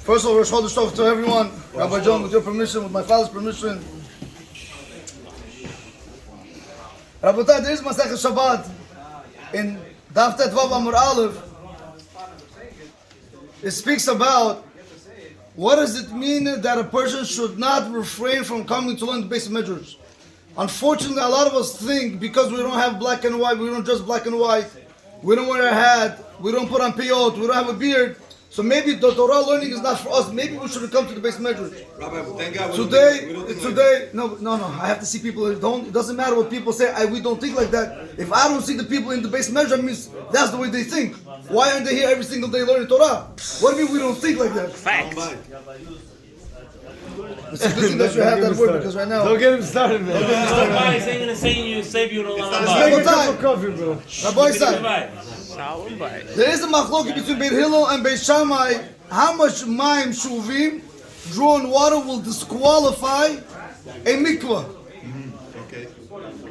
First of all, Rosh Chodesh to everyone. Rabbi John, with your permission, with my father's permission. Rabotai, there is Masechet Shabbat in Daf Tet Vav Amud Aleph. It speaks about what does it mean that a person should not refrain from coming to learn the basic measures. Unfortunately, a lot of us think because we don't have black and white, we don't dress black and white, we don't wear a hat, we don't put on piyot, we don't have a beard, so maybe the Torah learning is not for us. Maybe we shouldn't come to the basic measures. Rabbi, thank God Today, no. I have to see people that don't. It doesn't matter what people say. We don't think like that. If I don't see the people in the basic measure, it means that's the way they think. Why aren't they here every single day learning Torah? What do you mean we don't think like that? Facts. It's a good thing that you have that word because right now. Don't get him started, man. Nobody's ain't gonna save you in a long time. Rabbi Isai, there is a machloket between Beit Hillel and Beit Shammai. How much mayim shuvim, drawn water, will disqualify a mikvah? Okay.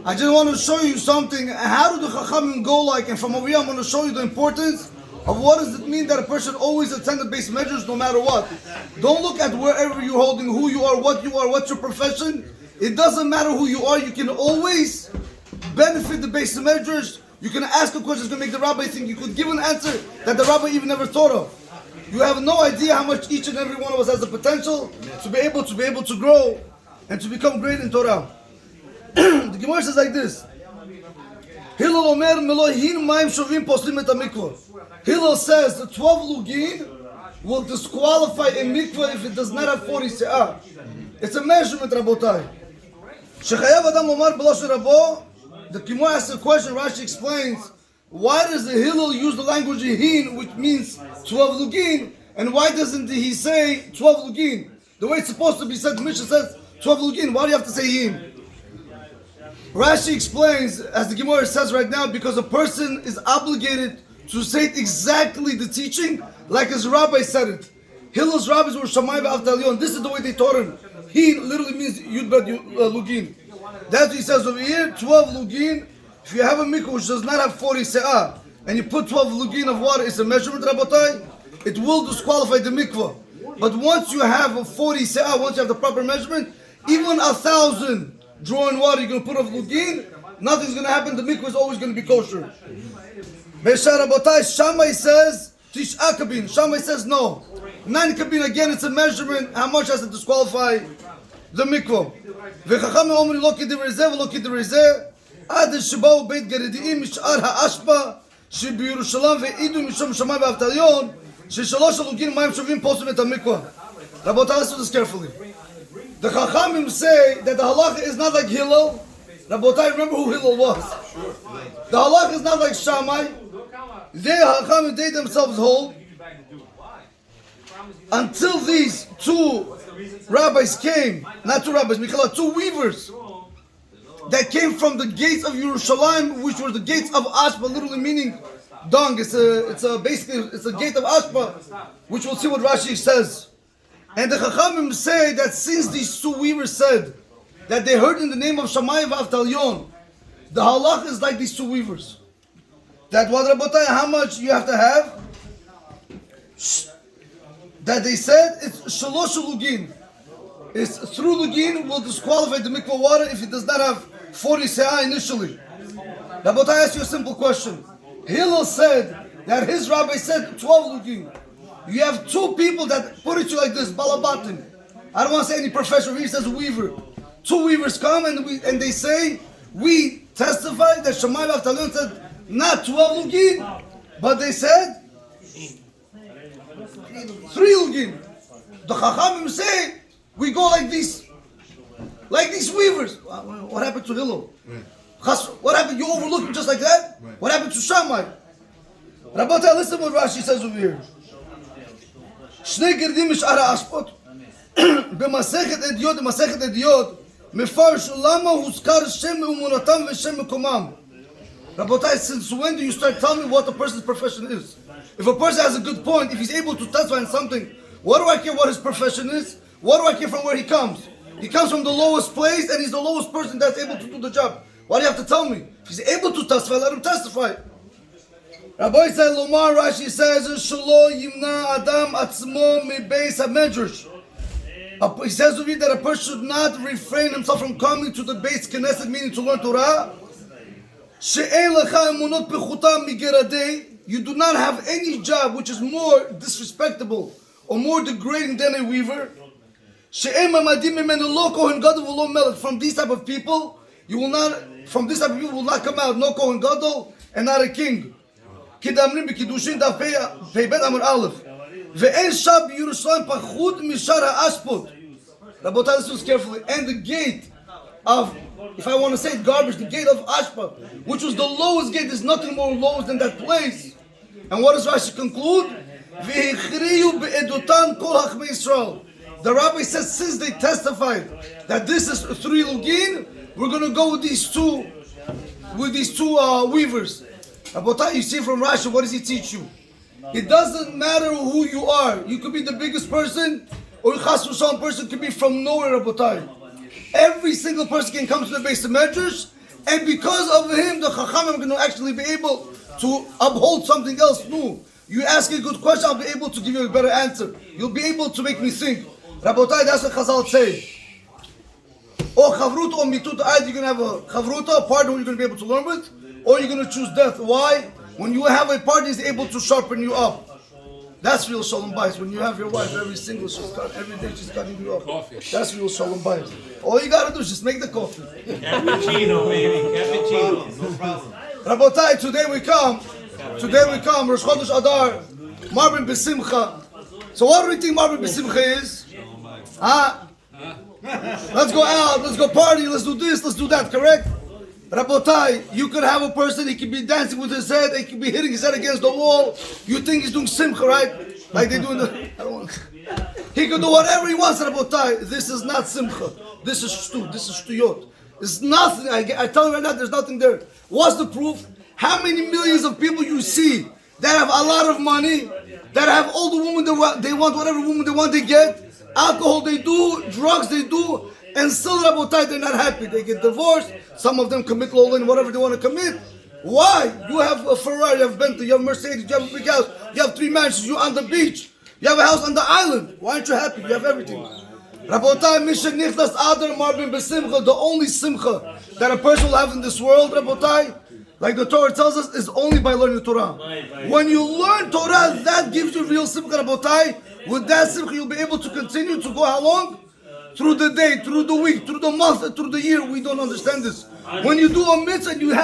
I just want to show you something. How do the Chachamim go like? And from over here, I'm going to show you the importance of what does it mean that a person always attend the base measures no matter what. Don't look at wherever you're holding, who you are, what's your profession. It doesn't matter who you are. You can always benefit the base measures. You can ask a question that's going to make the rabbi think. You could give an answer that the rabbi even never thought of. You have no idea how much each and every one of us has the potential to be able to grow and to become great in Torah. The Gemara says like this. Hillel Omer Melohin Maim Shovim Poslim Et HaMikvah. Hillel says the 12 lugin will disqualify a mikvah if it does not have 40 se'ah. It's a measurement, Rabotai. Shechayav Adam Omar B'Lashon Rabo. The Gemara asks a question. Rashi explains, why does the Hillel use the language hin, which means 12 lugin, and why doesn't he say 12 lugin? The way it's supposed to be said, Mishe says 12 lugin. Why do you have to say hin? Rashi explains, as the Gemara says right now, because a person is obligated to say it exactly the teaching, like his rabbi said it. Hillel's rabbis were Shammai v'Avtalion. This is the way they taught him. He literally means Yud Bet Lugin. That's what he says over here, 12 Lugin. If you have a mikvah which does not have 40 se'ah, and you put 12 Lugin of water, it's a measurement, Rabotai, it will disqualify the mikvah. But once you have a 40 se'ah, once you have the proper measurement, even 1,000 drawing water, you're going to put off lugin, nothing's going to happen, the mikvah is always going to be kosher. Besha Rabotai, Shammai says, Tish'a kabin. Shammai says no. 9 kabin, again, it's a measurement, how much has to disqualify the mikvah. V'chacham omri lo k'divrei zeh v'lo k'divrei zeh, ad sheba'u beit geredi'im mish'ar ha'ashpa, shebiYerushalayim ve'idu mishom Shammai v'Avtalion, sheshalosh lugin mayim shovim poslim et hamikvah. Rabotai, listen to this carefully. The Chachamim say that the halacha is not like Hillel. Rabotai, remember who Hillel was. The halacha is not like Shammai. They themselves hold until these two rabbis came, not two rabbis, two weavers that came from the gates of Yerushalayim, which were the gates of Ashpa, literally meaning dung. It's a gate of Ashpa, which we'll see what Rashi says. And the Chachamim say that since these two weavers said that they heard in the name of Shammai v'Avtalion, the halach is like these two weavers. That what, Rabotai, how much you have to have? That they said it's shalosh lugin. It's through lugin will disqualify the mikvah water if it does not have 40 se'ah initially. Rabotai, I ask you a simple question. Hillel said that his rabbi said 12 lugin. You have two people that put it to you like this, balabatim. I don't want to say any professional. He says weaver. Two weavers come and they say, we testify that Shammai v'Avtalion said not 12 lugin, but they said 3 lugin. The Chachamim say, we go like these weavers. What happened to Hillel? What happened? You overlook him just like that? What happened to Shammai? Rabotai, listen what Rashi says over here. שני גרדים משאר האשפות במסכת אדיוט מפרש למה הוזכר שם אמונתם ושם מקומם. Rabotai, since when do you start telling me what a person's profession is? If a person has a good point, if he's able to testify on something, what do I care what his profession is? What do I care from where he comes? He comes from the lowest place and he's the lowest person that's able to do the job. Why do you have to tell me? If he's able to testify, let him testify. Rabbi said, Lomar, Rashi says, Shelo Yimna Adam Atzmo Mibeis HaMedrash. He says over here that a person should not refrain himself from coming to the base Knesset, meaning to learn Torah. She'en lecha emunot pechuta migeradei. You do not have any job which is more disrespectable or more degrading than a weaver. She'en mamadim mimenu lo kohen gadol v'lo melech. From these type of people, will not come out no kohen gadol and not a king. Kidamrim b'kiddushin daf pei bet amar aleph. Ve'en shab Yerushalayim pachut mishar ha'ashpot. Rabotai, listen carefully. And the gate of, if I want to say it, garbage, the gate of Ashpa, which was the lowest gate, there's nothing more lowest than that place. And what does Rashi conclude? Ve'echriyu be'edutan kol hachmei Yisrael. The rabbi says, since they testified that this is 3 lugin, we're going to go with these two weavers. Rabotai, you see from Rashi, what does he teach you? It doesn't matter who you are. You could be the biggest person, or Chas v'Shalom person could be from nowhere, Rabotai. Every single person can come to the base of Medrash, and because of him, the Chachamim are going to actually be able to uphold something else new. You ask a good question, I'll be able to give you a better answer. You'll be able to make me think. Rabotai, that's what Chazal say. Or Chavrut or Mitut, either you're going to have a Chavruta, a partner who you're going to be able to learn with, or you're going to choose death. Why? When you have a partner, he's able to sharpen you up. That's real Shalom Bayis. When you have your wife, every day she's cutting you up. That's real Shalom Bayis. All you gotta do is just make the coffee. Cappuccino, baby. Cappuccino. No problem. Rabotai, today we come, Rosh Chodesh ADAR, Marbim B'Simcha. So what do we think Marbim B'Simcha is? Let's go out, let's go party, let's do this, let's do that, correct? Rabotai, you could have a person, he could be dancing with his head, he could be hitting his head against the wall. You think he's doing simcha, right? Like they do in the... He could do whatever he wants, Rabotai. This is not simcha. This is shtu. This is shtuyot. It's nothing. I tell you right now, there's nothing there. What's the proof? How many millions of people you see that have a lot of money, that have all the women they want, whatever woman they want, they get. Alcohol they do, drugs they do, and still, Rabotai, they're not happy. They get divorced. Some of them commit lolin, whatever they want to commit. Why? You have a Ferrari, you have Bentley, you have Mercedes, you have a big house, you have 3 mansions, you're on the beach, you have a house on the island. Why aren't you happy? You have everything. Rabotai, Mishe, Nichnas, ADAR, Marbim, Besimcha, the only simcha that a person will have in this world, Rabotai, like the Torah tells us, is only by learning Torah. When you learn Torah, that gives you real simcha, Rabotai. With that simcha, you'll be able to continue to go how long? Through the day, through the week, through the month, through the year. We don't understand this. When you do a mitzvah and you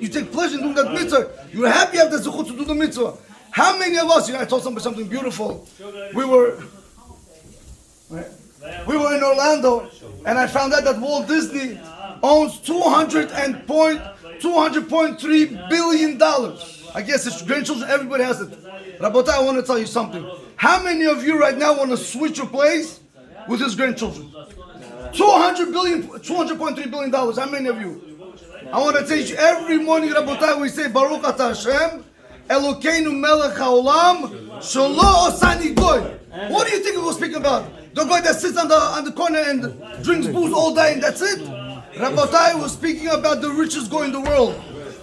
take pleasure in doing that mitzvah, you're happy you have the zechut to do the mitzvah. How many of us, I told somebody something beautiful. We were in Orlando, and I found out that Walt Disney owns $200.3 billion. I guess his grandchildren, everybody has it. Rabotai, I want to tell you something. How many of you right now want to switch your place with his grandchildren? $200.3 billion. How many of you? I want to teach you every morning, Rabotai, we say Baruch Ata Hashem, Elokeinu Melech HaOlam, Shelo Osani Goy. What do you think we were speaking about? The guy that sits on the corner and drinks booze all day and that's it? Rabotai was speaking about the richest guy in the world.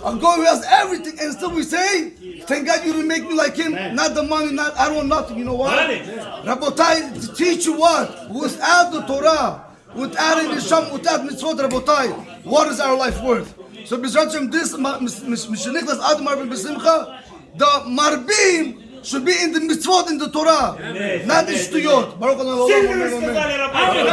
A guy who has everything, and still we say, thank God you didn't make me like him. Not the money, I don't want nothing. You know what? Rabotai, to teach you what? Without the Torah, without Nisham, without mitzvot, Rabotai, what is our life worth? So, besides this, Mishe Nichnas Adam Marbim B'Simcha, the Marbim should be in the mitzvot in the Torah, not in Shtuyot. Baruch Adonai.